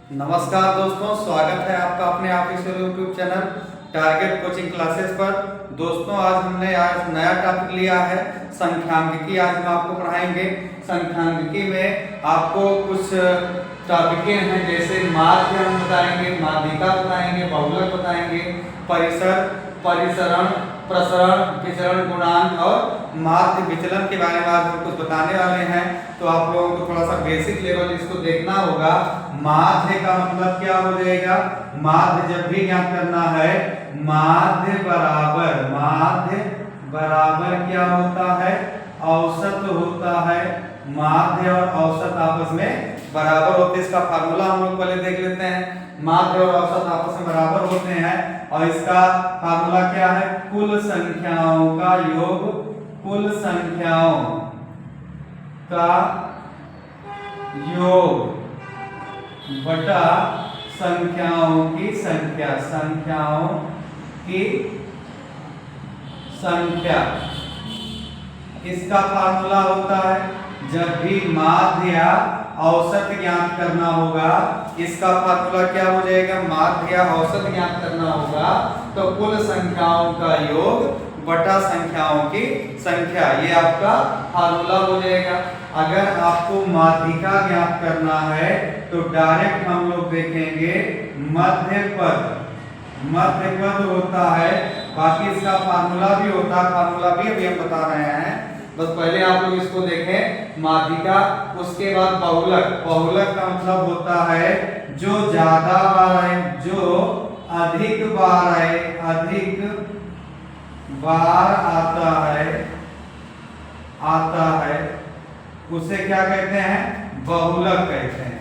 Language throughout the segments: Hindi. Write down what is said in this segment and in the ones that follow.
नमस्कार दोस्तों, स्वागत है आपका अपने official YouTube channel target coaching classes पर। दोस्तों हमने आज नया टॉपिक लिया है संख्यांकिकी। आज हम आपको पढ़ाएंगे संख्यांकिकी में आपको कुछ टॉपिकें हैं, जैसे माध्य हम बताएंगे, माध्यिका बताएंगे, बहुलक बताएंगे, परिसर, परिसरण, प्रसरण, विचरण गुणांक और माध्य विचलन के बारे में आज हम कुछ बताने वाले हैं। तो आप लोगों को थोड़ा सा बेसिक लेवल इसको देखना होगा। माध्य का मतलब क्या हो जाएगा? माध्य जब भी ज्ञात करना है, माध्य बराबर क्या होता है? औसत होता है। माध्य और औसत आपस में बराबर होते हैं। इसका फार्मूला हम लोग पहले देख लेते हैं। माध्य और औसत आपस में बराबर होते हैं और इसका फार्मूला क्या है? कुल संख्याओं का योग, कुल संख्याओं का योग बटा संख्याओं की संख्या, संख्याओं की संख्या। इसका फार्मूला होता है जब भी माध्य या औसत ज्ञात करना होगा, इसका फार्मूला क्या हो जाएगा? माध्य या औसत ज्ञात करना होगा तो कुल संख्याओं का योग बटा संख्याओं की संख्या, ये आपका फार्मूला हो जाएगा। अगर आपको माध्यिका ज्ञात करना है तो डायरेक्ट हम लोग देखेंगे मध्य पद होता है, बाकी इसका फार्मूला भी होता है। फार्मूला भी अभी हम बता रहे हैं, बस पहले आप लोग इसको देखें माध्यिका। उसके बाद बहुलक। बहुलक का मतलब होता है जो ज्यादा बार आए, जो अधिक बार आता है उसे क्या कहते हैं? बहुलक कहते हैं।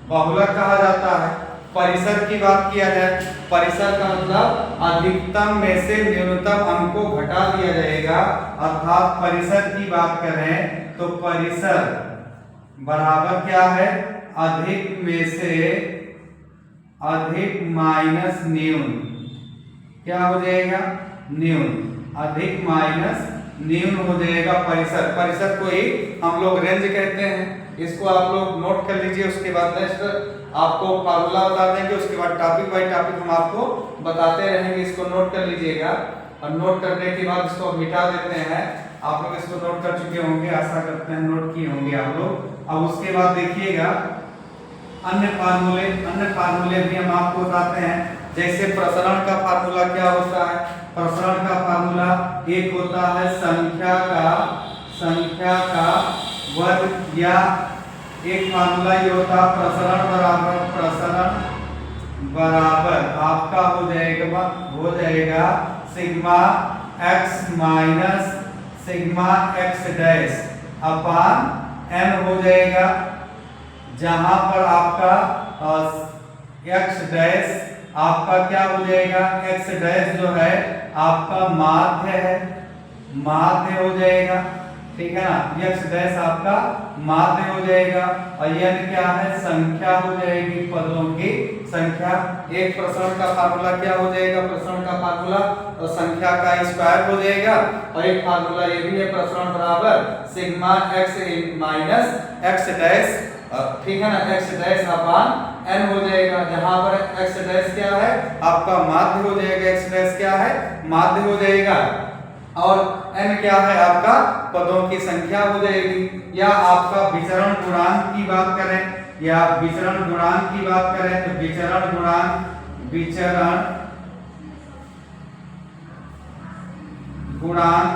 बहुलक कहा जाता है। परिसर की बात किया जाए, परिसर का मतलब अधिकतम में से न्यूनतम अंक को घटा दिया जाएगा। अर्थात परिसर की बात करें तो परिसर बराबर क्या है? अधिक में से अधिक माइनस न्यून। क्या हो जाएगा? न्यून। अधिक माइनस न्यून हो जाएगा परिसर। परिसर को ही हम लोग रेंज कहते हैं। इसको आप लोग नोट कर लीजिए। उसके बाद नेक्स्ट आपको फार्मूला बता देंगे, उसके बाद टॉपिक बाय टॉपिक हम आपको बताते रहेंगे। इसको नोट कर लीजिएगा और नोट करने के बाद इसको मिटा देते हैं। आप लोग इसको नोट कर चुके होंगे, आशा करते हैं नोट किए होंगे आप लोग। अब उसके बाद देखिएगा अन्य फार्मूले भी हम आपको बताते हैं। जैसे प्रसरण का फार्मूला क्या होता है? प्रसरण का फार्मूला एक होता है संख्या का वर्ग, या एक फार्मूला ये होता है प्रसरण बराबर आपका हो जाएगा sigma x minus sigma x dash अपान n हो जाएगा, जहां पर आपका x डैश आपका क्या हो जाएगा? x डैश जो है आपका माध्य हो जाएगा, ठीक है ना? x डैश आपका माध्य हो जाएगा और n क्या है? संख्या हो जाएगी, पदों की संख्या। एक प्रसरण का फार्मूला क्या हो जाएगा? प्रसरण का फार्मूला और संख्या का स्क्वायर हो जाएगा। और एक फार्मूला ये भी है प्रसरण बराबर sigma x minus x dash, ठीक है ना? x डैश अपान n हो जाएगा, जहां पर x डैश क्या है? आपका माध्य हो जाएगा। x डैश क्या है? माध्य हो जाएगा और n क्या है? आपका पदों की संख्या हो जाएगी। या आपका विचरण गुणांक की बात करें तो विचरण गुणांक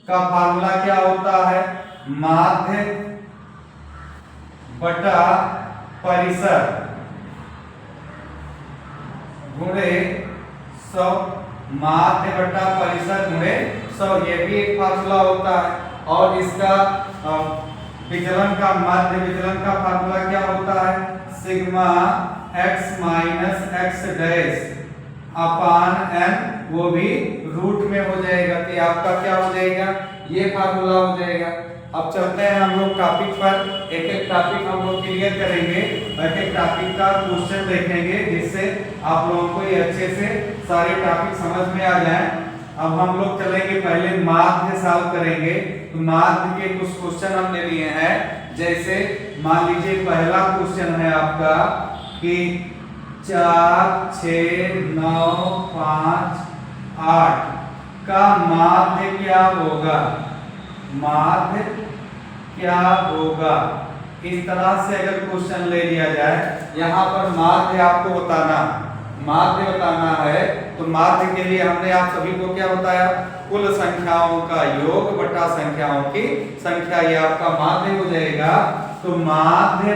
का फार्मूला क्या होता है? माध्य बटा परिसर गुणे 100। माध्य बटा परिसर गुणे 100, ये भी एक फार्मूला होता है। और इसका विचलन का फार्मूला क्या होता है? Sigma x minus x dash अपान n, वो भी रूट में हो जाएगा। तो आपका क्या हो जाएगा? ये फार्मूला हो जाएगा। अब चलते हैं हम लोग टॉपिक पर। एक एक टॉपिक हम लोग क्लियर करेंगे, एक एक टॉपिक का क्वेश्चन देखेंगे, जिससे आप लोगों को ये अच्छे से सारे टॉपिक समझ में आ जाए। अब हम लोग चलेंगे पहले माध्य सॉल्व करेंगे। तो माध्य के कुछ क्वेश्चन हमने लिए हैं। जैसे मान लीजिए पहला क्वेश्चन है आपका कि 4 6 9 5 8 का माध्य क्या होगा, माध्य क्या होगा। इस तरह से अगर क्वेश्चन ले लिया जाए, यहाँ पर माध्य आपको बताना है। तो माध्य के लिए हमने आप सभी को क्या बताया, कुल संख्याओं का योग बटा संख्याओं की संख्या, ये आपका माध्य हो जाएगा। तो माध्य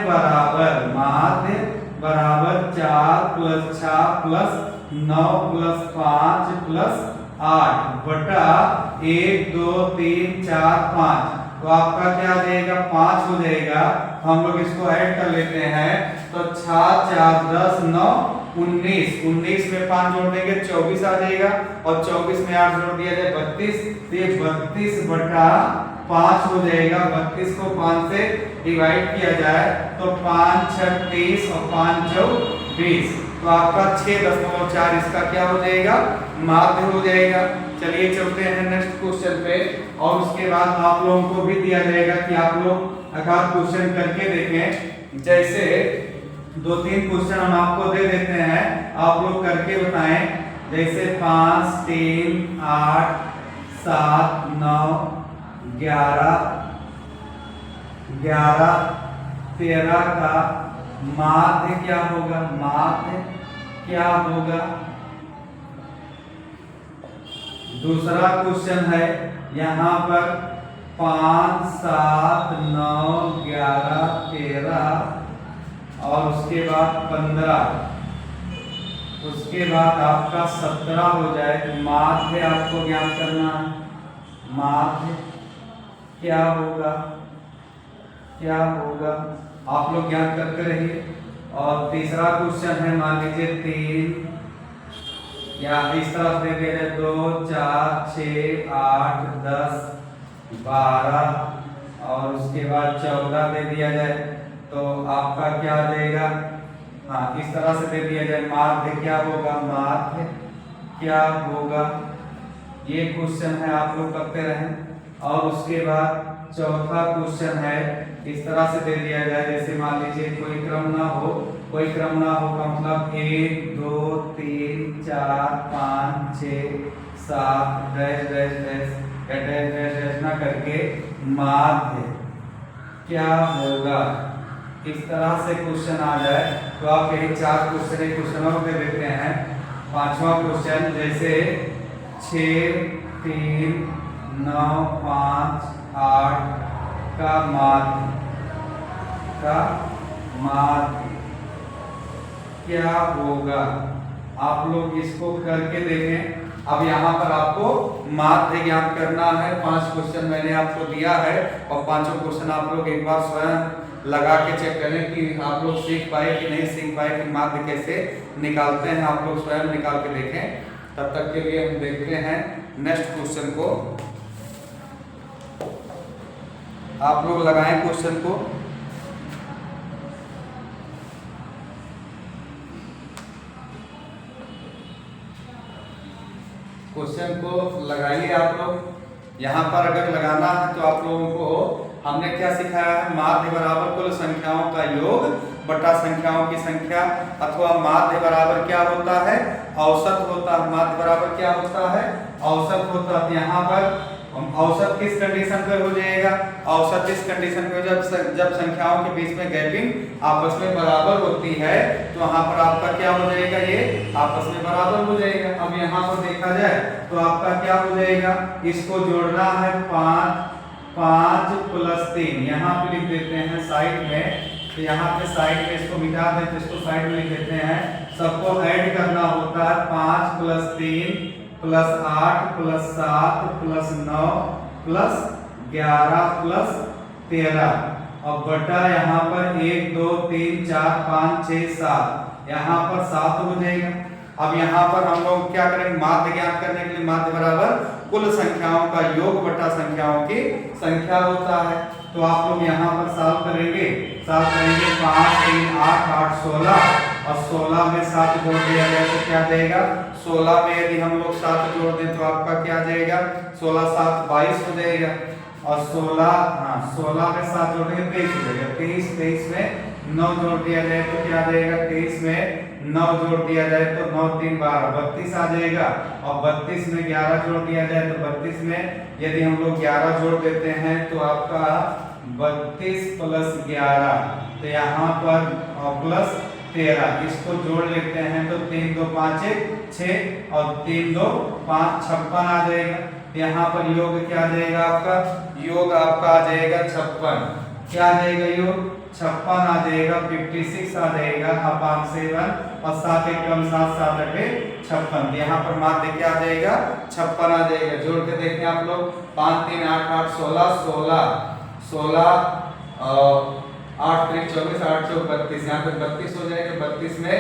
बराबर 4 + 6 + 9 + 5 + 8 बटा 1 2 3 4 5। तो आपका क्या आ जाएगा, 5 हो जाएगा। हम लोग इसको ऐड कर लेते हैं। तो 6 4 10 9 19, 19 में 5 जोड़ देंगे 24 आ जाएगा, और 24 में 8 जोड़ दिया जाए 32। तो ये 32 बटा 5 हो जाएगा। 32 को 5 से डिवाइड किया जाए तो 5 6 30 और 5 4 20। तो आपका 6.4 इसका क्या हो जाएगा, माध्य हो जाएगा। चलिए चलते हैं नेक्स्ट क्वेश्चन पे, और उसके बाद आप लोगों को भी दिया जाएगा कि आप लोग अगर क्वेश्चन करके देखें। जैसे 2-3 क्वेश्चन हम आपको दे देते हैं, आप लोग करके बताएं। जैसे 5 3 8 7 9 11 13 का माध्य क्या होगा, माध्य क्या होगा। दूसरा क्वेश्चन है यहाँ पर 5 7 9 11 13 और उसके बाद 15, उसके बाद आपका 17 हो जाए। तो माध्य आपको ज्ञात करना है, माध्य क्या होगा, क्या होगा, आप लोग ज्ञात करते रहिए। और तीसरा क्वेश्चन है मान लीजिए 3 या इस तरफ दे दिया जाए 2 4 6 8 10 12 और उसके बाद 14 दे दिया जाए। तो आपका क्या आ जाएगा, हाँ इस तरह से दे दिया जाए। माध्य क्या होगा, माध्य क्या होगा। ये क्वेश्चन है, आप लोग करते रहें। और उसके बाद चौथा क्वेश्चन है, इस तरह से दे दिया जाए। जैसे मान लीजिए कोई क्रम ना हो, कोई क्रम ना हो का मतलब 1 2 3 4 5 6 7 dash dash dash dash dash dash ना करके माध्य क्या होगा। इस तरह से क्वेश्चन आ जाए तो आप यही 4 क्वेश्चन एक क्वेश्चन और दे देते हैं। पांचवा क्वेश्चन जैसे 6 3 9 5 8 का माध्य क्या होगा। आप लोग इसको करके देखें। अब यहाँ पर आपको माध्य ज्ञात करना है। 5 क्वेश्चन मैंने आपको दिया है और पांचों क्वेश्चन आप लोग एक बार स्वयं लगा के चेक करें कि आप लोग सीख पाए कि नहीं सीख पाए कि माध्य कैसे निकालते हैं। आप लोग स्वयं निकाल के देखें। तब तक के लिए हम देखते हैं नेक्स्ट क्वेश्चन को। आप लोग लगाएं क्वेश्चन को। क्वेश्चन को लगाइए आप लोग। यहाँ पर अगर लगाना है तो आप लोगों को हमने क्या सिखाया है, माध्य बराबर कुल संख्याओं का योग बटा संख्याओं की संख्या, अथवा माध्य बराबर क्या होता है, औसत होता है। माध्य बराबर क्या होता है, औसत होता है। यहाँ पर औसत किस कंडीशन पे हो जाएगा, औसत इस कंडीशन पे जब संख्याओं के बीच में गैपिंग आपस में बराबर होती है तो वहां पर आपका क्या हो जाएगा, ये आपस में बराबर हो जाएगा। अब यहाँ पर देखा जाए तो आपका क्या हो जाएगा, इसको जोड़ना है 5 + 3, यहाँ पे लिख देते हैं साइड में। तो यहाँ पे साइड में इसको मिटा देते, इसको साइड में लिख देते हैं। सबको ऐड करना होता है 5 + 3 + 8 + 7 + 9 + 11 + 13 और बटा यहाँ पर 1 2 3 4 5 6 7, यहाँ पर 7 हो जाएगा। अब यहाँ पर हम लोग क्या करेंगे, माध्य ज्ञात करने के लिए माध्य बराबर कुल संख्याओं का योग बटा संख्याओं की संख्या होता है। तो आप लोग यहाँ पर सॉल्व करेंगे 5 3 8 8 16 और 16 में 7 जोड़ दिया जाए तो क्या जाएगा, 16 में यदि हम लोग 7 जोड़ दें तो आपका क्या जाएगा, 16 7 22 हो जाएगा। और 16 में 7 जोड़ देंगे 23 हो जाएगा। 23 में 9 जोड़ दिया जाए तो क्या आ जाएगा, 23 में 9 जोड़ दिया जाए तो 9 3 12 32 आ जाएगा। और 32 में 11 जोड़ दिया जाए तो 32 में यदि हम लोग 11 जोड़ देते हैं तो आपका 32 प्लस 11 तो यहाँ पर प्लस 13 इसको जोड़ लेते हैं तो 3 2 5 1 6 और 3 2 5 56 आ जाएगा। यहाँ पर योग क्या आ जाएगा आपका, योग आपका आ जाएगा 56। क्या आ जाएगा योग 56 आ जाएगा, 56 आ जाएगा अपान 7 और 7 एक कम 7 7 अठे 56। यहाँ पर माध्य क्या आ जाएगा 56 आ जाएगा। जोड़ के देखें आप लोग 5 3 8 8 16 16 8 3 24 8 4 32 यहाँ पे 32 हो जाएगा। 32 में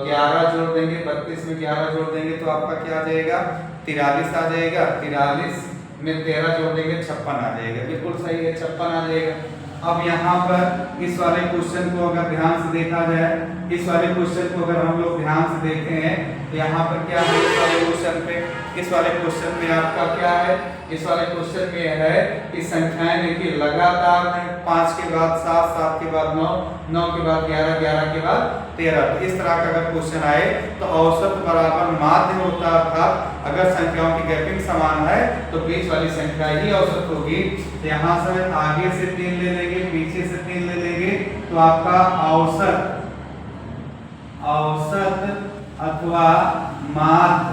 11 जोड़ देंगे, 32 में 11 जोड़ देंगे तो आपका क्या आ जाएगा 43 आ जाएगा। 43 में 13 जोड़ देंगे 56 आ जाएगा। बिल्कुल सही है 56 आ जाएगा। अब यहाँ पर इस वाले क्वेश्चन को अगर ध्यान से देखा जाए, इस वाले क्वेश्चन को अगर हम लोग ध्यान से देखते हैं तो यहाँ पर क्या है इस वाले क्वेश्चन पे, इस वाले क्वेश्चन में आपका क्या है, इस वाले क्वेश्चन में है कि संख्याएं देखिए लगातार है, 5 के बाद 7 7 के बाद 9 9 के बाद 11 11 के बाद 13। तो इस तरह का अगर क्वेश्चन आए तो औसत बराबर माध्य होता है, अर्थात अगर संख्याओं की गैपिंग समान है तो बीच वाली संख्या ही औसत होगी। तो यहाँ से आगे से 3 ले लेंगे, पीछे से 3 ले लेंगे तो आपका औसत अथवा माध्य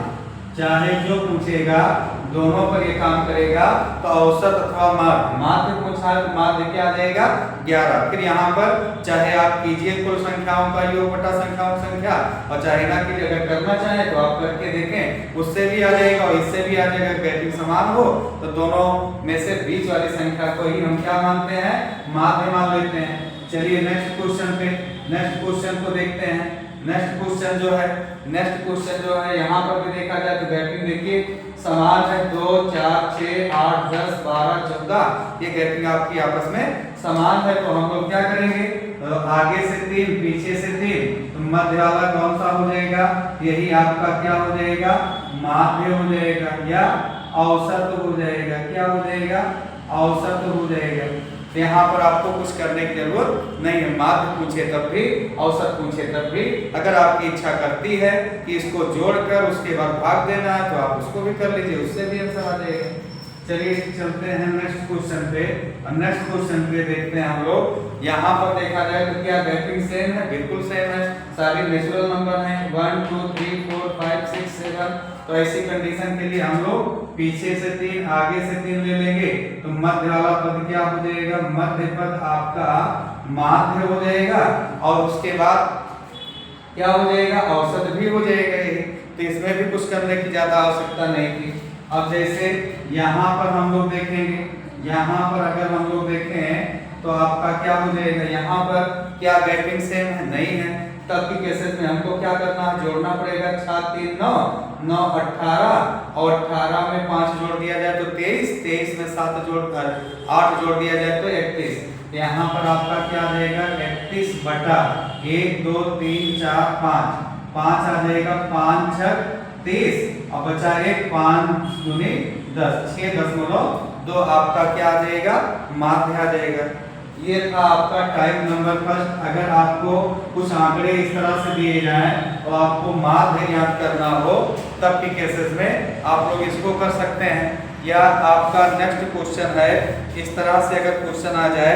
चाहे जो पूछेगा दोनों पर ये काम करेगा। तो औसत अथवा माध्य पूछा है तो माध्य क्या आ जाएगा 11। फिर यहाँ पर चाहे आप कीजिए कुल संख्याओं का योग बटा संख्याओं की संख्या, और चाहे ना कीजिए, अगर करना चाहे तो आप करके देखें उससे भी आ जाएगा और इससे भी आ जाएगा। गैपिंग समान हो तो दोनों में से बीच वाली संख्या को ही हम क्या मानते हैं, माध्य मान लेते हैं। चलिए नेक्स्ट क्वेश्चन को देखते हैं। नेक्स्ट क्वेश्चन जो है यहाँ पर भी देखा जाए तो गैपिंग देखिए समान है, 2 4 6 8 10 12 14 ये गैपिंग आपकी आपस में समान है। तो हम लोग क्या करेंगे, तो आगे से 3 पीछे से 3 तो मध्य वाला कौन सा हो जाएगा, यही आपका क्या हो जाएगा, माध्य हो जाएगा या औसत हो जाएगा। क्या हो जाएगा, औसत हो जाएगा। तो यहाँ पर आपको कुछ करने की जरूरत नहीं है, माध्य पूछे तब भी औसत पूछे तब भी अगर आपकी इच्छा करती है कि इसको जोड़कर उसके बाद भाग देना है तो आप उसको भी कर लीजिए, उससे भी आंसर आ जाएगा। चलिए चलते हैं नेक्स्ट क्वेश्चन पे। नेक्स्ट क्वेश्चन पे देखते हैं हम लोग। यहाँ पर देखा जाए तो क्या गैपिंग सेम है, बिल्कुल सेम है, सारी नेचुरल नंबर हैं 1 2 3 4 5 6 7। तो ऐसी कंडीशन के लिए हम लोग पीछे से 3 आगे से 3 ले लेंगे तो मध्य वाला पद क्या हो जाएगा, मध्य पद आपका माध्य हो जाएगा और उसके बाद क्या हो जाएगा, औसत भी हो जाएगा। तो इसमें भी कुछ करने की ज्यादा आवश्यकता नहीं थी। अब जैसे यहाँ पर हम लोग देखेंगे, यहाँ पर अगर हम लोग देखें तो आपका क्या हो जाएगा, यहाँ पर क्या गैपिंग सेम है, नहीं है। तब की केसेस में हमको क्या करना है, जोड़ना पड़ेगा। 7 3 9 9 18 और 18 में 5 जोड़ दिया जाए तो 23, 23 में 7 जोड़कर 8 जोड़ दिया जाए तो 31। यहाँ पर आपका क्या आ जाएगा 31 बटा 1 2 3 4 5 5 आ जाएगा, 5 6 30 और बचा 1 5 दूनी 10 6.2 आपका क्या आ जाएगा, माध्य आ जाएगा। ये था आपका टाइप नंबर फर्स्ट। अगर आपको कुछ आंकड़े इस तरह से दिए जाएं तो आपको माध्य याद करना हो तब की केसेस में आप लोग इसको कर सकते हैं। या आपका नेक्स्ट क्वेश्चन है, इस तरह से अगर क्वेश्चन आ जाए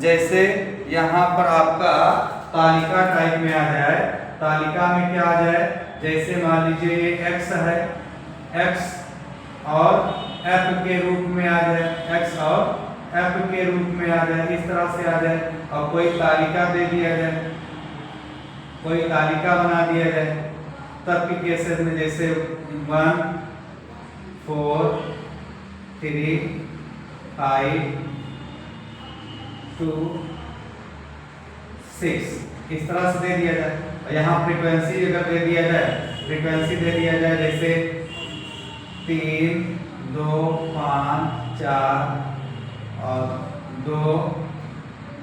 जैसे यहाँ पर आपका तालिका टाइप में आ जाए, तालिका में क्या आ जाए, जैसे मान लीजिए ये x है, x और f के रूप में आ जाए, x और f के रूप में आ जाए, इस तरह से आ जाए। और कोई तालिका दे दिया जाए, कोई तालिका बना दिया जाए तब की केसेस में जैसे 1 4 3 5 2 6 इस तरह से दे दिया जाए। और यहाँ फ्रीक्वेंसी अगर दे दिया जाए, फ्रीक्वेंसी दे दिया जाए जैसे 3 2 5 4 और 2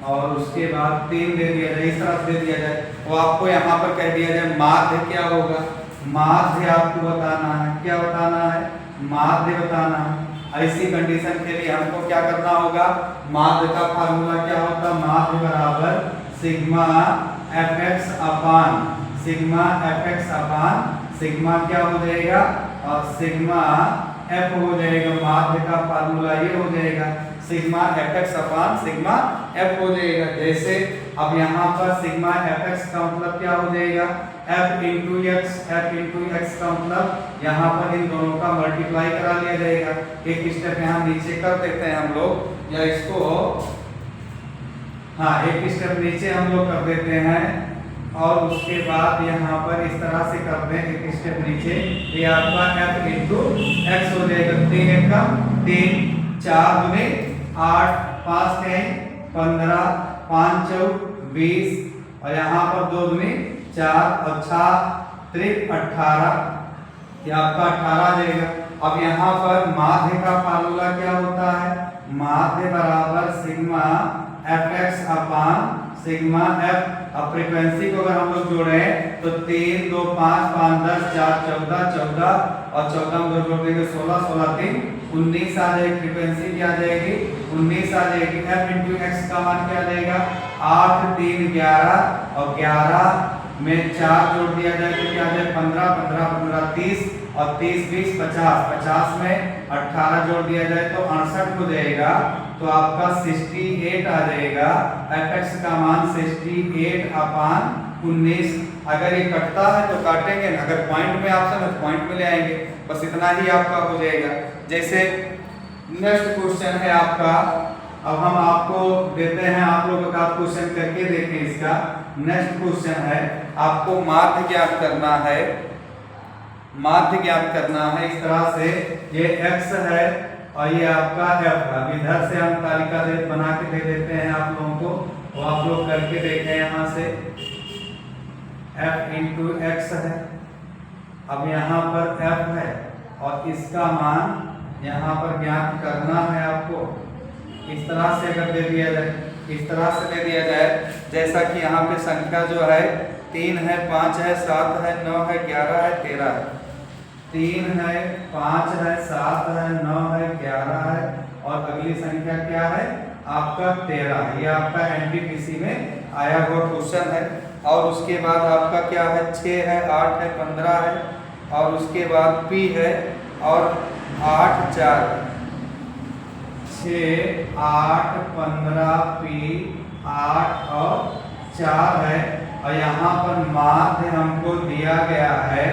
और उसके बाद 3 दे दिया जाए, इस तरह से दे दिया जाए। तो आपको यहाँ पर कह दिया जाए माध्य क्या होगा, माध्य आपको बताना है, क्या बताना है, माध्य बताना है। ऐसी कंडीशन के लिए हमको क्या करना होगा, माध्य का फार्मूला क्या होता है, माध्य बराबर सिग्मा fx अपान सिग्मा fx अपान सिग्मा क्या हो जाएगा, और सिग्मा f हो जाएगा। माध्य का फार्मूला ये हो जाएगा सिग्मा fx अपान सिग्मा f हो जाएगा। जैसे अब यहाँ पर सिग्मा fx का मतलब क्या हो जाएगा, f इंटू x का मतलब यहाँ पर इन दोनों का मल्टीप्लाई करा लिया जाएगा। एक स्टेप यहाँ नीचे कर देते हैं हम लोग, या इसको हाँ एक स्टेप नीचे हम लोग कर देते हैं, और उसके बाद यहाँ पर इस तरह से कर दें एक स्टेप नीचे, ये आपका f इंटू एक्स हो जाएगा। 3 एक 3, 4 दूनी 8, 5 3 15, 5 4 20, और यहाँ पर 2 दूनी 4 और 6 3 18, ये आपका 18 आ जाएगा। अब यहाँ पर माध्य का फार्मूला क्या होता है, माध्य बराबर सिग्मा fx अपान सिग्मा f। अब फ्रीक्वेंसी को अगर हम लोग जोड़े तो 3 2 5 5 10 4 14 14 और 14 में 2 जोड़ देंगे 16 16 3 19 आ जाएगी। फ्रीक्वेंसी क्या आ जाएगी, 19 आ जाएगी। f इंटू एक्स का मान क्या आ जाएगा, 8 3 11, और 11 में 4 जोड़ दिया जाए तो क्या आ जाए 15 15 15 30, और 30 20 50, 50 में 18 जोड़ दिया जाए तो 68 हो जाएगा। तो आपका 68 आ जाएगा। fx का मान 68 अपान 19। अगर ये कटता है तो काटेंगे ना, अगर पॉइंट में ऑप्शन है तो पॉइंट में ले आएंगे। बस इतना ही आपका हो जाएगा। जैसे नेक्स्ट क्वेश्चन है आपका, अब हम आपको देते हैं, आप लोगों का क्वेश्चन करके देखें इसका। नेक्स्ट क्वेश्चन है आपको माध्य ज्ञात करना है, माध्य ज्ञात करना है। इस तरह से ये x है और ये आपका f है। इधर से हम तालिका बना के दे देते हैं आप लोगों को, तो आप लोग करके देखें। यहाँ से f इंटू एक्स है, अब यहाँ पर f है और इसका मान यहाँ पर ज्ञात करना है आपको। इस तरह से अगर दे दिया जाए, इस तरह से दे दिया जाए, जैसा कि यहाँ पे संख्या जो है 3 है 5 है 7 है 9 है 11 है 13 है। 3 है 5 है 7 है 9 है 11 है, और अगली संख्या क्या है आपका 13 है। ये आपका एनटीपीसी में आया हुआ क्वेश्चन है। और उसके बाद आपका क्या है 6 है 8 है 15 है, और उसके बाद पी है और 8 4 6 8 15 पी 8 और 4 है। और यहाँ पर माध्य हमको दिया गया है,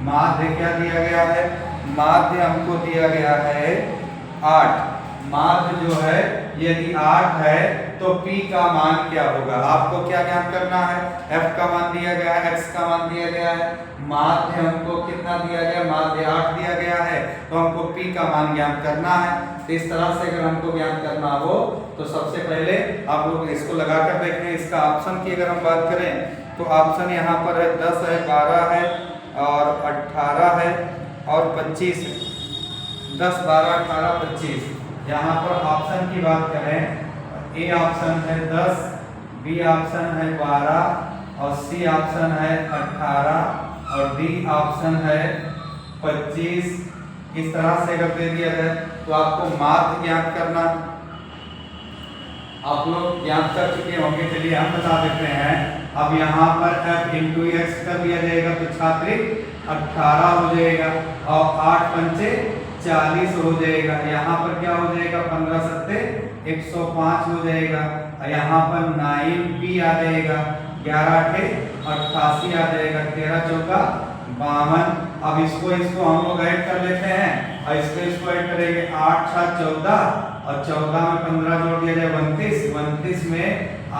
माध्य क्या दिया गया है, माध्य हमको दिया गया है 8। माध्य जो है यदि 8 है तो P का मान क्या होगा, आपको क्या ज्ञात करना है। F का मान दिया गया है, X का मान दिया गया है, माध्य हमको कितना दिया गया, माध्य 8 दिया गया है, तो हमको P का मान ज्ञात करना है। तो इस तरह से अगर हमको ज्ञात करना हो तो सबसे पहले आप लोग इसको लगा कर देखें। इसका ऑप्शन की अगर हम बात करें तो ऑप्शन यहाँ पर है 10 है 12 है और 18 है और 25 है। 10 12 18 25। यहाँ पर ऑप्शन की बात करें, ए ऑप्शन है 10, बी ऑप्शन है 12 और सी ऑप्शन है 18 और डी ऑप्शन है 25। इस तरह से अगर दे दिया जाए तो आपको माध्य ज्ञात करना, आप लोग ज्ञात कर चुके होंगे, चलिए हम बता देते हैं। अब यहाँ पर f इंटू एक्स कर दिया जाएगा तो छात्र 18 हो जाएगा और 8 पंचे 40 हो जाएगा। यहाँ पर क्या हो जाएगा 15 सत्ते 105 हो जाएगा। यहाँ पर 9p आ जाएगा, 11 अठे 88 आ जाएगा, 13 चौका 52। अब इसको हम लोग ऐड कर लेते हैं और इसको ऐड करेंगे 8 6 14 और 14 में 15 जोड़ दिया जाए 29, 29 में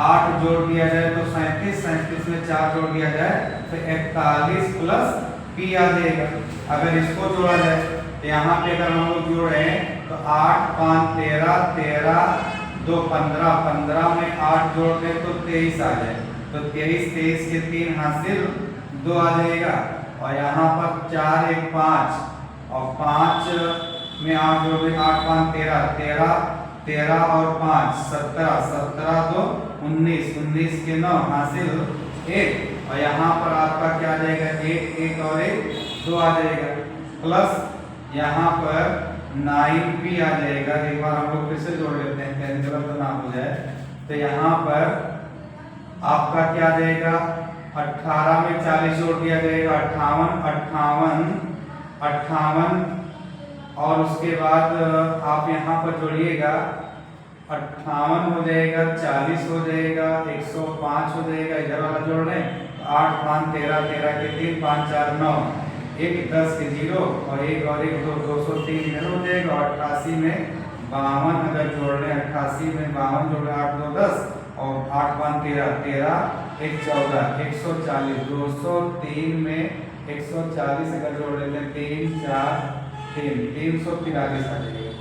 8 जोड़ दिया जाए तो 37, 37 में 4 जोड़ दिया जाए तो 41 प्लस p आ जाएगा। अगर इसको जोड़ा जाए तो यहाँ पे अगर हम लोग जोड़े तो 8 5 13 13 2 15, 15 में 8 जोड़ दें तो 23 आ जाए, तो 23 23 के 3 हासिल 2 आ जाएगा। और यहाँ पर 4 1 5 और 5 में 8 जोड़ दें 8 5 13 13 13 और 5 17 17 2 19 के 9 हासिल 1, और यहाँ पर आपका क्या आ जाएगा 1 और 1 2 आ जाएगा, प्लस यहाँ पर 9p आ जाएगा। एक बार हम लोग फिर से जोड़ लेते हैं कहीं गलत ना हो जाए। तो यहाँ पर आपका क्या आ जाएगा 18 में 40 जोड़ दिया जाएगा 58 और उसके बाद आप यहाँ पर जोड़िएगा 58 हो जाएगा, 40 हो जाएगा, 105 हो जाएगा। इधर वाला जोड़ रहे हैं 8 5 13 13 के 3 5 4 9 1 10 के 0 और 1 और 1 2 203 इधर हो जाएगा। 88 में 52 अगर जोड़ रहे हैं 88 में 52 जोड़ रहे हैं 8 2 10 और 8 5 13 13 1 14 140 203 में 140 अगर जोड़ लेते हैं 3 4 3 343 आ जाएगा।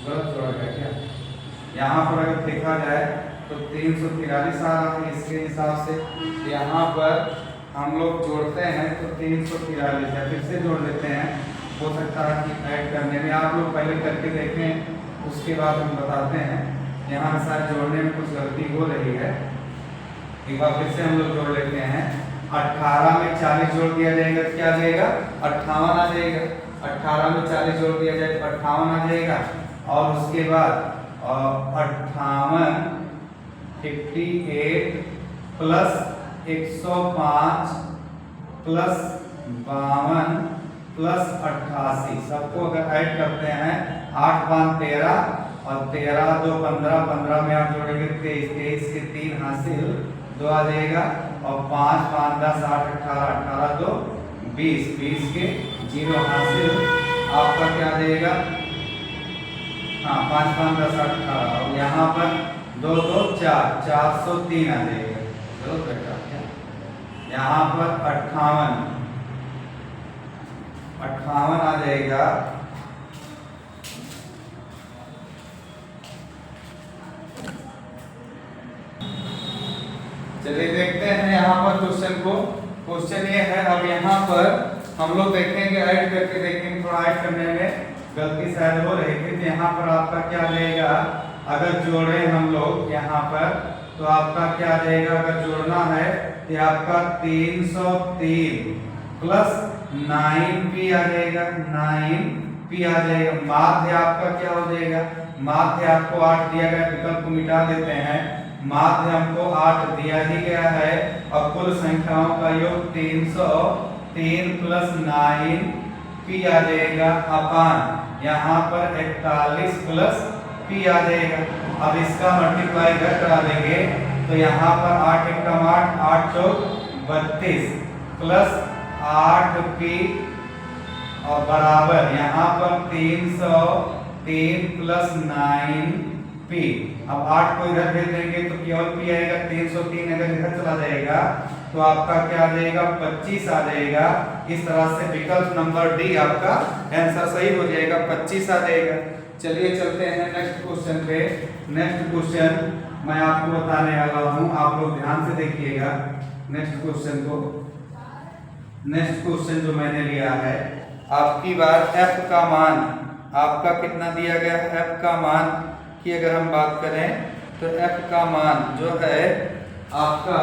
गलत जोड़ा गया क्या? यहाँ पर अगर देखा जाए तो 343 आ रहा है इसके हिसाब से। यहाँ पर हम लोग जोड़ते हैं तो 343 है, फिर से जोड़ लेते हैं। हो सकता है कि ऐड करने में आप लोग पहले करके देखें, उसके बाद हम बताते हैं। यहाँ शायद जोड़ने में कुछ गलती हो रही है, एक बार फिर से हम लोग जोड़ लेते हैं। 18 में 40 जोड़ दिया जाएगा तो क्या आ जाएगा 58 आ जाएगा। 18 में 40 जोड़ दिया जाए तो 58 आ जाएगा। और उसके बाद 58 58 प्लस 105 प्लस 52 प्लस 88 सबको अगर ऐड करते हैं 8 5 13 और 13 2 15 15 में आप जोड़ेंगे 23 23 के 3 हासिल 2 आ जाएगा और 5 5 10 8 18 18 2 20 20 के 0 हासिल आपका क्या आ जाएगा, हाँ 5 5 10 18 और यहाँ पर 2 2 4 403 आ जाएगा। चलो बेटा यहाँ पर 58 आ जाएगा। चलिए देखते हैं यहाँ पर क्वेश्चन को। क्वेश्चन ये है, अब यहाँ पर हम लोग देखेंगे ऐड करके देखेंगे, थोड़ा ऐड करने में गलती शायद हो रही थी। तो यहाँ पर आपका क्या रहेगा, अगर जोड़े हम लोग यहाँ पर तो आपका क्या आ जाएगा, अगर जोड़ना है तो आपका 303 प्लस 9p आ जाएगा, 9p आ जाएगा। माध्य आपका क्या हो जाएगा, माध्य आपको 8 दिया गया, विकल्प को मिटा देते हैं। माध्य हमको 8 दिया ही गया है और कुल संख्याओं का योग 303 प्लस 9p आ जाएगा अपान यहाँ पर 41 प्लस p आ जाएगा। अब इसका मल्टीप्लाई घर करा देंगे तो यहाँ पर 8 एकम 8 8 चौक 32 प्लस 8p और बराबर यहाँ पर 303 प्लस 9p। अब 8 को इधर भेज देंगे तो केवल p आएगा, 303 अगर इधर चला जाएगा तो आपका क्या आ जाएगा 25 आ जाएगा। इस तरह से विकल्प नंबर डी आपका आंसर सही हो जाएगा, 25 आ जाएगा। चलिए चलते हैं नेक्स्ट क्वेश्चन पे। नेक्स्ट क्वेश्चन मैं आपको बताने वाला हूँ, आप लोग ध्यान से देखिएगा नेक्स्ट क्वेश्चन को। नेक्स्ट क्वेश्चन जो मैंने लिया है, आपकी बार f का मान आपका कितना दिया गया है, f का मान की अगर हम बात करें तो f का मान जो है आपका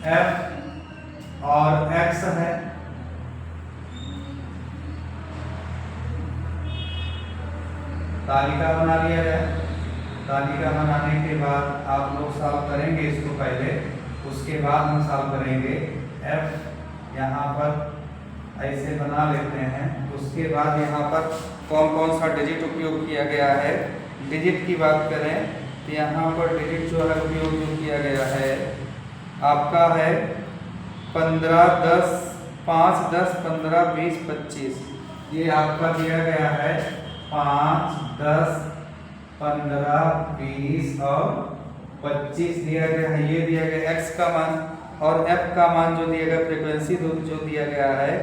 f और x है। तालिका बना लिया जाए। तालिका बनाने के बाद आप लोग सॉल्व करेंगे इसको पहले, उसके बाद हम सॉल्व करेंगे। f यहाँ पर ऐसे बना लेते हैं। उसके बाद यहाँ पर कौन कौन सा डिजिट उपयोग किया गया है, डिजिट की बात करें तो यहाँ पर डिजिट जो है उपयोग जो किया गया है आपका है 15 10 5 10 15 20 25। ये आपका दिया गया है 5 10 15 20 और 25 दिया गया है। ये दिया गया x का मान और f का मान जो दिया गया फ्रीक्वेंसी जो दिया गया है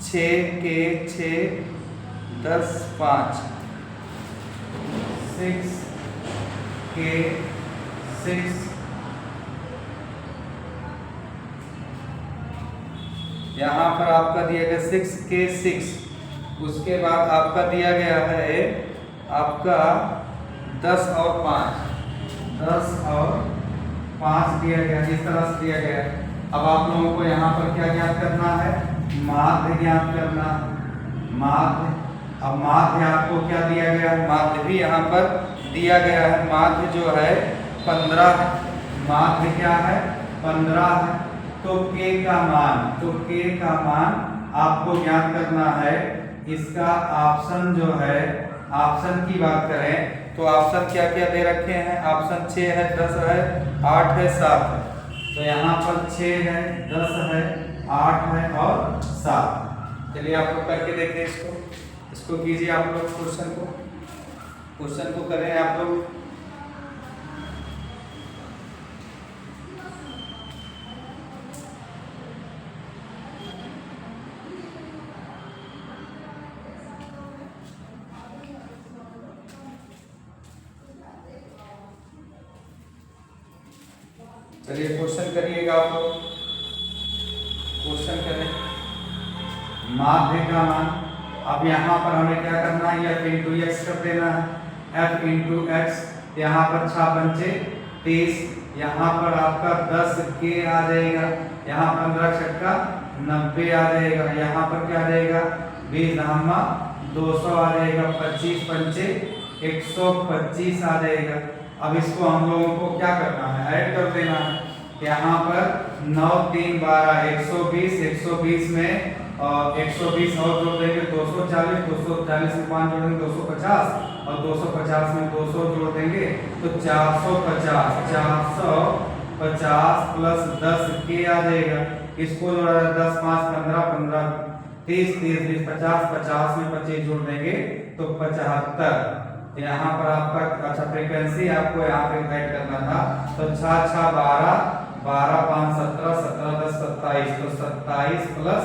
6 के 6 10 5 6 के 6 यहाँ पर आपका दिया गया 6 के 6। उसके बाद आपका दिया गया है आपका 10 और 5 10 और 5 दिया गया, इस तरह से दिया गया। अब आप लोगों को यहाँ पर क्या ज्ञात करना है, माध्य ज्ञात करना, माध्य। अब माध्य आपको क्या दिया गया, माध्य भी यहाँ पर दिया गया है। माध्य जो है 15 है, माध्य क्या है 15 है। तो k का मान, तो k का मान आपको ज्ञात करना है। इसका ऑप्शन जो है, ऑप्शन की बात करें तो ऑप्शन क्या क्या दे रखे हैं, ऑप्शन 6 है, 10 है, 8 है, 7 है। तो यहाँ पर 6 है, 10 है, 8 है और 7। चलिए आप लोग करके देखते हैं इसको कीजिए आप लोग, क्वेश्चन को करें आप लोग। चलिए क्वेश्चन करिएगा आप लोग, क्वेश्चन करें। माध्य का मान, अब यहाँ पर हमें क्या करना है, f इंटू एक्स कर देना है, f इंटू एक्स। यहाँ पर 6 पंचे 30, यहाँ पर आपका 10 k आ जाएगा, यहाँ 15 छक्का 90 आ जाएगा, यहाँ पर क्या आ जाएगा 20 धामा 200 आ जाएगा, 25 पंचे 125 आ जाएगा। अब इसको हम लोगों को क्या करना है, ऐड कर देना है। यहाँ पर 9 3 12 120, 120 में 120 और जोड़ देंगे 240, 240 में 5 जोड़ेंगे 250 और 250 में 200 जोड़ देंगे तो 450, 450 प्लस 10 के आ जाएगा। इसको जोड़ा 10 5 15 15 30 30 20 50, 50 में 25 जोड़ देंगे तो 75। यहाँ पर आपका अच्छा फ्रीक्वेंसी आपको यहाँ पे ऐड करना था, तो 6 6 12 12 5 17 17 10 27, तो 27 प्लस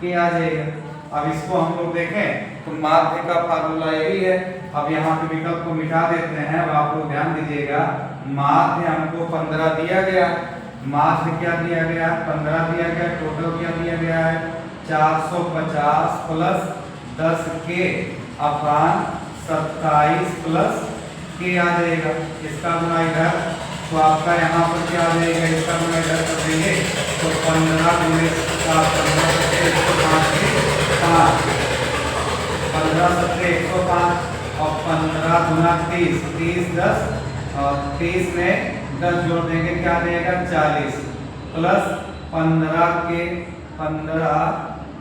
के आ जाएगा। अब इसको हम लोग देखें तो माध्य का फार्मूला यही है। अब यहाँ पे विकल्प को मिटा देते हैं। अब आप लोग ध्यान दीजिएगा, माध्य हमको 15 दिया गया, माध्य क्या दिया गया 15 दिया गया, टोटल क्या दिया गया है 450 प्लस 10 के अपान 27 प्लस के आ जाएगा। इसका गुना इधर, तो आपका यहाँ पर क्या आ जाएगा, इसका गुना इधर कर देंगे तो 15 गुणे 7 15 7 105 के 5, 15 7 105 और 15 गुना 30 30 10 और 30 में 10 जोड़ देंगे क्या आ जाएगा 40 प्लस 15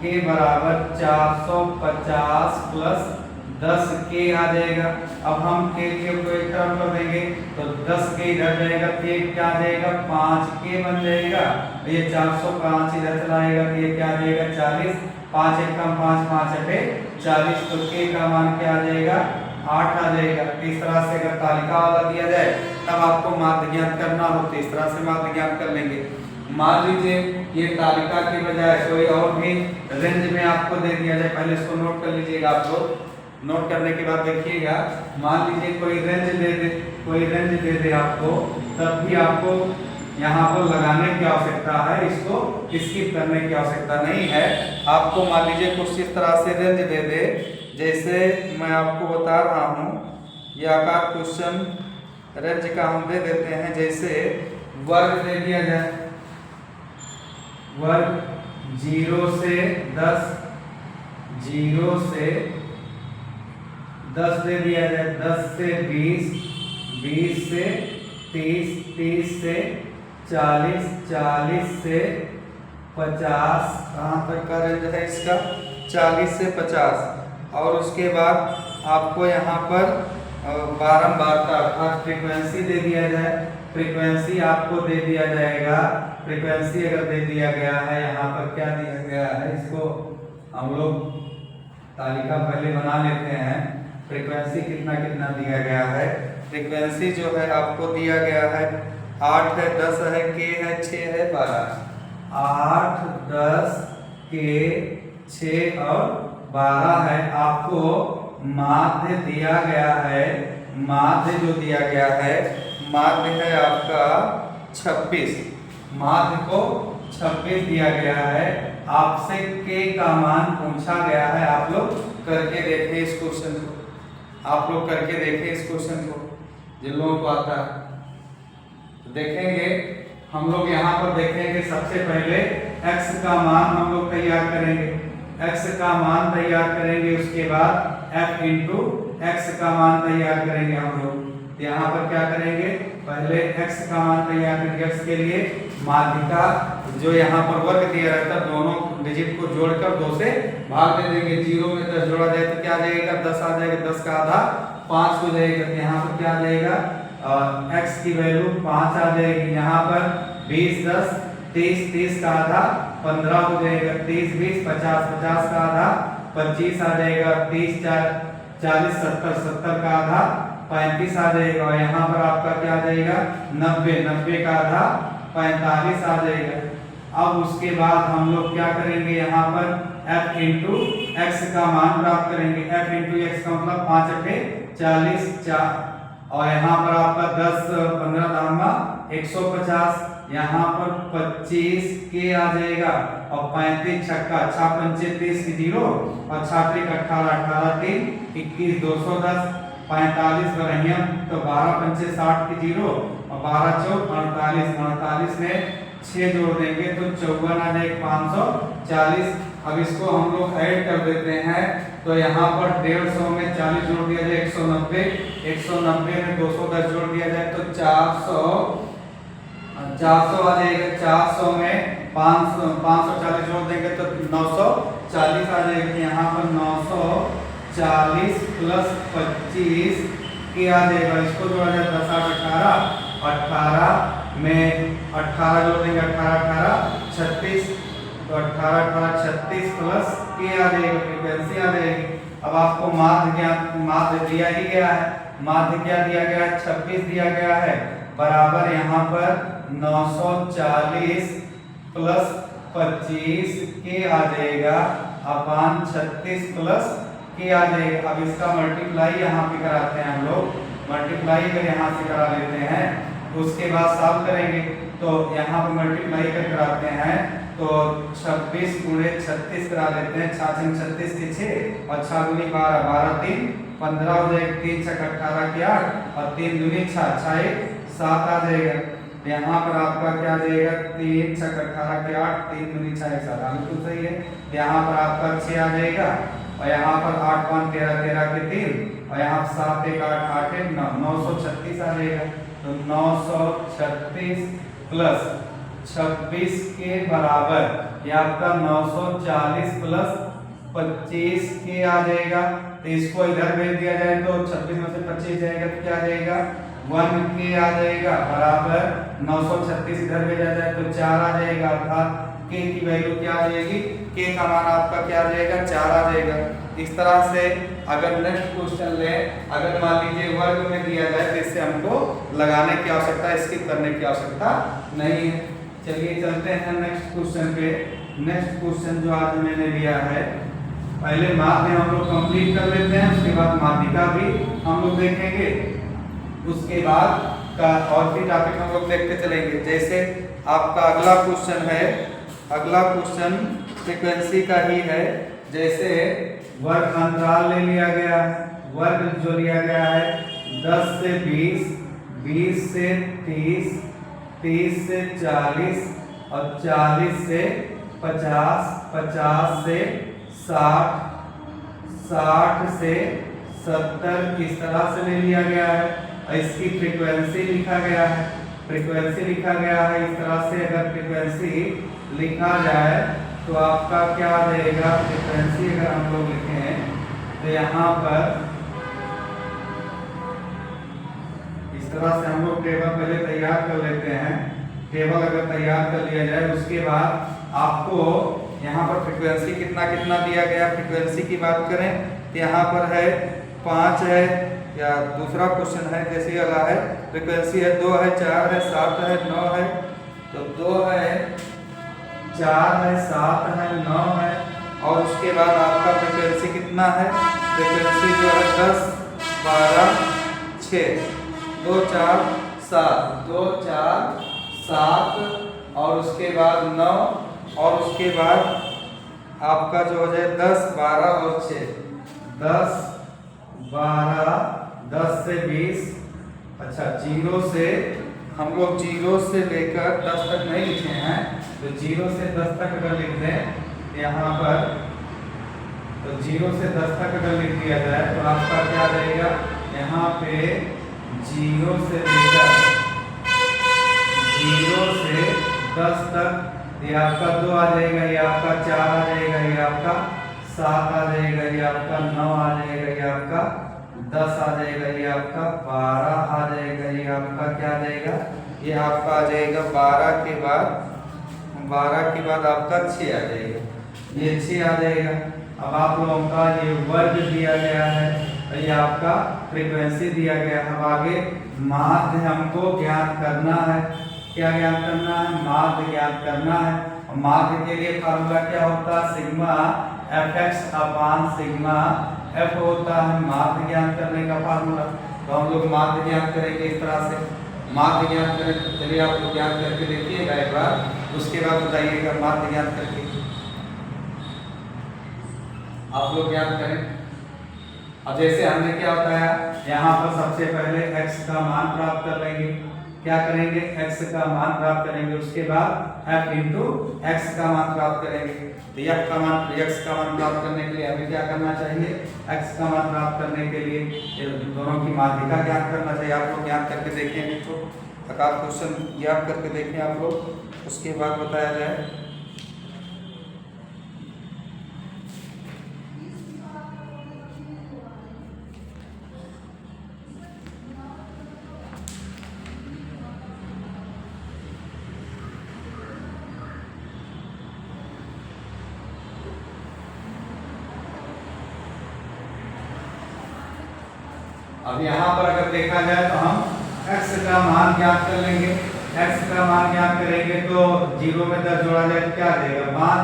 के बराबर 450 प्लस 10 के आ जाएगा। अब हम के को एक टर्म कर देंगे तो 10 के इधर जाएगा तो ये क्या आ जाएगा 5 के बन जाएगा। ये 405 इधर चला आएगा तो ये क्या आ जाएगा 40, 5 1 कम 5 5 8 40, तो के का मान क्या आ जाएगा 8 आ जाएगा। इस तरह से अगर तालिका वाला दिया जाए तब आपको माध्य ज्ञात करना हो तो इस तरह से माध्य ज्ञात कर लेंगे। मान लीजिए ये तालिका के बजाय कोई और भी रेंज में आपको दे दिया जाए, पहले इसको नोट कर लीजिएगा आप लोग। नोट करने के बाद देखिएगा, मान लीजिए कोई रेंज दे दे आपको, तब भी आपको यहाँ पर लगाने की आवश्यकता है, इसको स्किप करने की आवश्यकता नहीं है। आपको मान लीजिए कुछ इस तरह से रेंज दे दे, जैसे मैं आपको बता रहा हूँ, यह आकार क्वेश्चन रेंज का हम दे देते हैं। जैसे वर्ग दे दिया जाए, वर्ग 0 से 10, 0 से 10 दे दिया जाए, 10 से 20, 20 से 30, 30 से 40, 40 से 50, कहाँ तक का रेंज है इसका 40 से 50। और उसके बाद आपको यहाँ पर बारंबारता अर्थात फ्रीक्वेंसी दे दिया जाए, फ्रीक्वेंसी आपको दे दिया जाएगा। फ्रीक्वेंसी अगर दे दिया गया है, यहाँ पर क्या दिया गया है, इसको हम लोग तालिका पहले बना लेते हैं। फ्रीक्वेंसी कितना कितना दिया गया है, फ्रीक्वेंसी जो है आपको दिया गया है 8 है, 10 है, के है, 6 है, 12। 8 10 के 6 और 12 है। आपको माध्य दिया गया है, माध्य जो दिया गया है, माध्य है आपका 26, माध्य को 26 दिया गया है। आपसे के का मान पूछा गया है। आप लोग करके देखें इस क्वेश्चन को, आप लोग करके देखें इस क्वेश्चन को, जिन लोगों को आता है। देखेंगे हम लोग यहाँ पर देखेंगे सबसे पहले x का मान हम लोग तैयार करेंगे, x का मान तैयार करेंगे, उसके बाद f इंटू x का मान तैयार करेंगे हम लोग। यहाँ पर क्या करेंगे, पहले x का मान तैयार करेंगे, x के लिए माध्यिका जो यहाँ पर वर्ग दिया रहता है दोनों डिजिट को जोड़कर 2 से भाग दे देंगे। 0 में 10 जोड़ा जाए तो क्या आ जाएगा, 10 आ जाएगा, 10 का आधा 5 हो जाएगा। यहाँ पर क्या आ जाएगा, x की वैल्यू 5 आ जाएगी। यहाँ पर 20 10 30, 30 का आधा 15 हो जाएगा, 30 20 50, 50 का आधा 25 आ जाएगा, 30 40 70, 70 का आधा 35 आ जाएगा। और यहाँ पर आपका क्या आ जाएगा 90, 90 का आधा 45 आ जाएगा। अब उसके बाद हम लोग क्या करेंगे, यहाँ पर f इंटू एक्स का मान प्राप्त करेंगे। f इंटू एक्स का मतलब 5 अठे 40 और यहाँ पर आपका 10 15 दामा 150, यहाँ पर 25 के आ जाएगा और 35 छक्का 6 पंचे 30 की 0 और 6 3 18 18 3 21 210 45 बढ़िया तो 12 पंचे 60 की 0 और 12 चौक 48 48 में 6 जोड़ देंगे तो 54 आ जाएगा 540। अब इसको हम लोग ऐड कर देते हैं तो यहाँ पर 150 में 40 जोड़ दिया जाए 190, 190 में 210 जोड़ दिया जाए तो 400 आ जाएगा। 400 में 540 जोड़ देंगे तो 940 आ जाएगा। यहाँ पर 940 प्लस 25 के आ जाएगा। इसको जोड़ा जाए 10 18 18 में 18 जोड़ देंगे 18 18 36 तो 18 18 36 प्लस के आ जाएगा, फ्रीक्वेंसी आ जाएगी। अब आपको माध्य दिया ही गया है, माध्य क्या दिया गया है 26 दिया गया है बराबर यहाँ पर 940 प्लस 25 के आ जाएगा अपान 36 प्लस के आ जाएगा। अब इसका मल्टीप्लाई यहाँ पे कराते हैं हम लोग, मल्टीप्लाई अगर यहाँ से करा लेते हैं उसके बाद सॉल्व करेंगे तो यहाँ पर मल्टीप्लाई कर कराते हैं तो 26 गुणे 36 करा लेते हैं। 6 36 के 6 और 6 दूनी 12 12 3 15 हो जाएगा, 3 6 18 के 8 और 3 दूनी 6 6 1 7 आ जाएगा। यहाँ पर आपका क्या आ जाएगा 3 6 18 के 8 3 दूनी 6 1 7 बिल्कुल सही है। यहाँ पर आपका 6 आ जाएगा और यहाँ पर 8 5 13 13 के 3 और यहाँ 7 1 8 8 1 9 936 आ जाएगा। तो 936 प्लस 26 के बराबर ये आपका 940 प्लस 25 के आ जाएगा। तो इसको इधर भेज दिया जाए तो 26 में से 25 जाएगा तो क्या आ जाएगा 1 के आ जाएगा बराबर 936 इधर भेजा जाए तो 4 आ जाएगा अर्थात के की वैल्यू क्या आ जाएगी, के का मान आपका क्या आ जाएगा 4 आ जाएगा। इस तरह से अगर नेक्स्ट क्वेश्चन ले, अगर मान लीजिए वर्ग में दिया जाए तो इससे हमको लगाने की आवश्यकता, स्किप करने की आवश्यकता नहीं है। चलिए चलते हैं नेक्स्ट क्वेश्चन पे। नेक्स्ट क्वेश्चन जो आज मैंने लिया है, पहले माध्य हम लोग कंप्लीट कर लेते हैं, उसके बाद माध्यिका भी हम लोग देखेंगे, उसके बाद का और भी टॉपिक हम लोग देखते चलेंगे। जैसे आपका अगला क्वेश्चन है, अगला क्वेश्चन फ्रीक्वेंसी का ही है। जैसे वर्ग अंतराल ले लिया गया है, वर्ग जो लिया गया है 10 से 20, 20 से 30, 30 से 40 और 40 से 50, 50 से 60, 60 से 70 इस तरह से ले लिया गया है। इसकी फ्रीक्वेंसी लिखा गया है, फ्रीक्वेंसी लिखा गया है इस तरह से। अगर फ्रीक्वेंसी लिखा जाए तो आपका क्या आ जाएगा, फ्रीक्वेंसी अगर हम लोग लिखें तो यहाँ पर इस तरह से हम लोग टेबल पहले तैयार कर लेते हैं। टेबल अगर तैयार कर लिया जाए उसके बाद आपको यहाँ पर फ्रीक्वेंसी कितना कितना दिया गया, फ्रीक्वेंसी की बात करें तो यहाँ पर है 5 है, या दूसरा क्वेश्चन है जैसे वाला है फ्रीक्वेंसी है 2 है 4 है 7 है 9 है। तो 2 है 4 है 7 है 9 है और उसके बाद आपका फ्रीक्वेंसी कितना है, फ्रीक्वेंसी जो है 10 12 6 2 4 7 2 4 7 और उसके बाद 9 और उसके बाद आपका जो हो जाए 10 12 और 6 10 12 10 से 20, अच्छा 0 से हम लोग 0 से लेकर 10 तक नहीं लिखे हैं, तो 0 से 10 तक अगर लिख दें यहाँ पर, तो 0 से 10 तक अगर लिख दिया जाए तो आपका क्या रहेगा, यहाँ पे 0 से लेकर 0 से 10 तक ये आपका 2 आ जाएगा, ये आपका 4 आ जाएगा, ये आपका 7 आ जाएगा, ये आपका 9 आ जाएगा, ये आपका 10 आ जाएगा, ये आपका 12 आ जाएगा, ये आपका क्या आ जाएगा, ये आपका आ जाएगा 12 के बाद आपका 6 आ जाएगा, ये 6 आ जाएगा। अब आप लोगों का ये वर्ग दिया गया है, ये आपका फ्रीक्वेंसी दिया गया है। अब आगे माध्य हमको ज्ञात करना है। क्या ज्ञात करना है? माध्य ज्ञात करना है। और माध्य के लिए फार्मूला क्या होता है? सिग्मा fx अपान सिग्मा f होता है माध्य ज्ञात करने का फार्मूला। तो हम लोग माध्य ज्ञात करेंगे इस तरह से, माध्य ज्ञात करें। चलिए आप लोग ज्ञात करके देखिएगा एक बार, उसके बाद बताइएगा माध्य ज्ञात करके आप लोग ज्ञात करें। अब जैसे हमने क्या बताया, यहाँ पर सबसे पहले x का मान प्राप्त कर लेंगे। क्या करेंगे? x का मान प्राप्त करेंगे, उसके बाद f इंटू x का मान प्राप्त करेंगे। तो x का मान प्राप्त करने के लिए हमें क्या करना चाहिए? x का मान प्राप्त करने के लिए दोनों की माध्यिका ज्ञात करना चाहिए। आप लोग ज्ञात करके देखेंगे तो अकाल क्वेश्चन ज्ञात करके देखें आप लोग, उसके बाद बताया जाए। अब यहाँ पर अगर देखा जाए तो हम x का मान ज्ञात कर लेंगे। x का मान ज्ञात करेंगे तो 0 में 10 जोड़ा जाए तो क्या आ जाएगा? 5,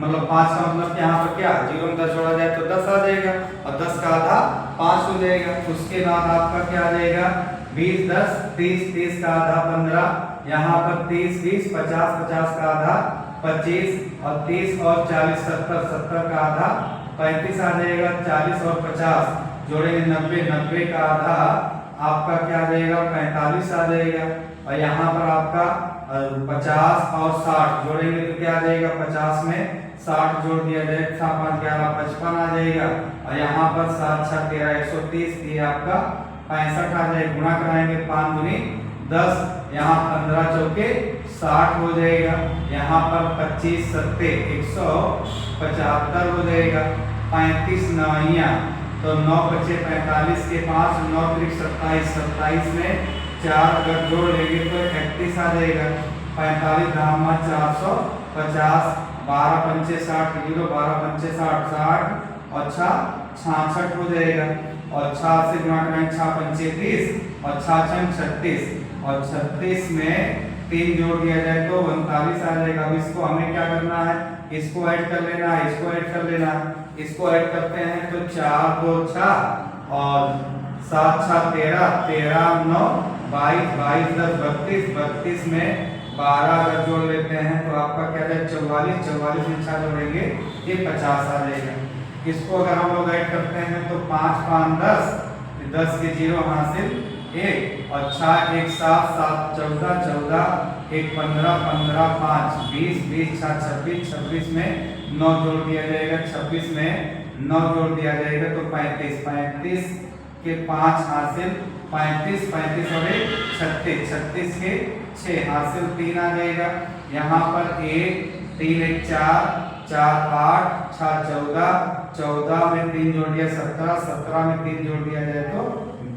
मतलब 5 का मतलब यहाँ पर क्या, 0 में 10 जोड़ा जाए तो 10 आ जाएगा, और 10 का आधा 5 हो जाएगा। उसके बाद आपका क्या आ जाएगा? 20 10 30, 30 का आधा 15, यहाँ पर 30 20 50, 50 का आधा 25, और 30 और 40 70, 70 का आधा 35 आ जाएगा। 40 और 50 जोड़ेंगे 90, 90 का आधा आपका क्या आ जाएगा? 45 आ जाएगा। और यहाँ पर आपका 50 और 60 जोड़ेंगे तो क्या आ जाएगा? 50 में 60 जोड़ दिया जाए, 7 5 11 55 आ जाएगा। और यहाँ पर 7 6 13 130, ये आपका 65 आ जाएगा। गुणा कराएंगे 5 दूनी 10, यहाँ 15 चौके 60 हो जाएगा। यहाँ पर 25 सत्ते 175 हो जाएगा। 35 नौइयाँ तो 9 बचे 45 के 5, 9 त्रिक 27, 27 में 4 अगर जोड़ लेंगे तो 31 आ जाएगा। 45 धामा 450, 12 पंचे 60, 12 पंचे 60, 60 और 66 हो जाएगा। और 6 से गुणा करें 6 पंचे 30, और 6 छंग 36, और 36 में 3 जोड़ दिया जाए तो 39 आ जाएगा। अब इसको हमें क्या करना है? इसको ऐड कर लेना है, इसको ऐड कर लेना है। इसको ऐड करते हैं तो 4 2 6 और 7 6 13, 13 9 22, 22 10 32, 32 में 12 अगर जोड़ लेते हैं तो आपका क्या है? 44, 44 में 6 जोड़ेंगे ये 50 आ जाएगा। इसको अगर हम लोग ऐड करते हैं तो 5 5 10, 10 के 0 हासिल 1, और 6 1 7 7 14 14 1 15 15 5 20 20 6 26, 26 में 9 जोड़ दिया जाएगा, 26 में 9 जोड़ दिया जाएगा तो 35, 35 के 5 हासिल 35, 35 और 1 36, 36 के 6 हासिल 3 आ जाएगा। यहाँ पर 1 3 1 4 4 8 6 14, 14 में 3 जोड़ दिया 17, 17 में 3 जोड़ दिया जाए तो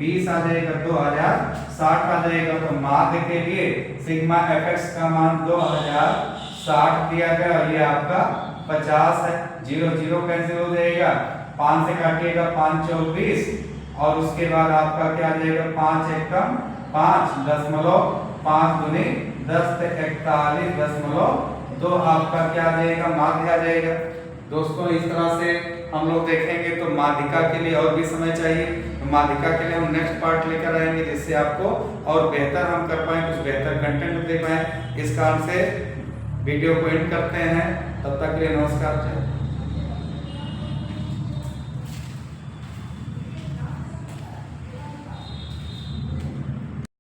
20 आ जाएगा। 2060 आ जाएगा। तो माध्य के लिए सिग्मा fx का मान 2060 दिया गया। ये आपका 50 है। 0 0 कैसे हो जाएगा? 5 से काटिएगा 5 24, और उसके बाद आपका क्या आ जाएगा? 5 1 कम 5 दशमलव 5 दूनी 10 से 41.2 आपका क्या आ जाएगा? माध्य आ जाएगा। दोस्तों इस तरह से हम लोग देखेंगे तो माध्यिका के लिए और भी समय चाहिए, तो माध्यिका के लिए हम नेक्स्ट पार्ट लेकर आएंगे जिससे आपको और बेहतर हम कर पाए, कुछ बेहतर कंटेंट दे पाए। इस कारण से वीडियो को एंड करते हैं। तब तक के लिए नमस्कार।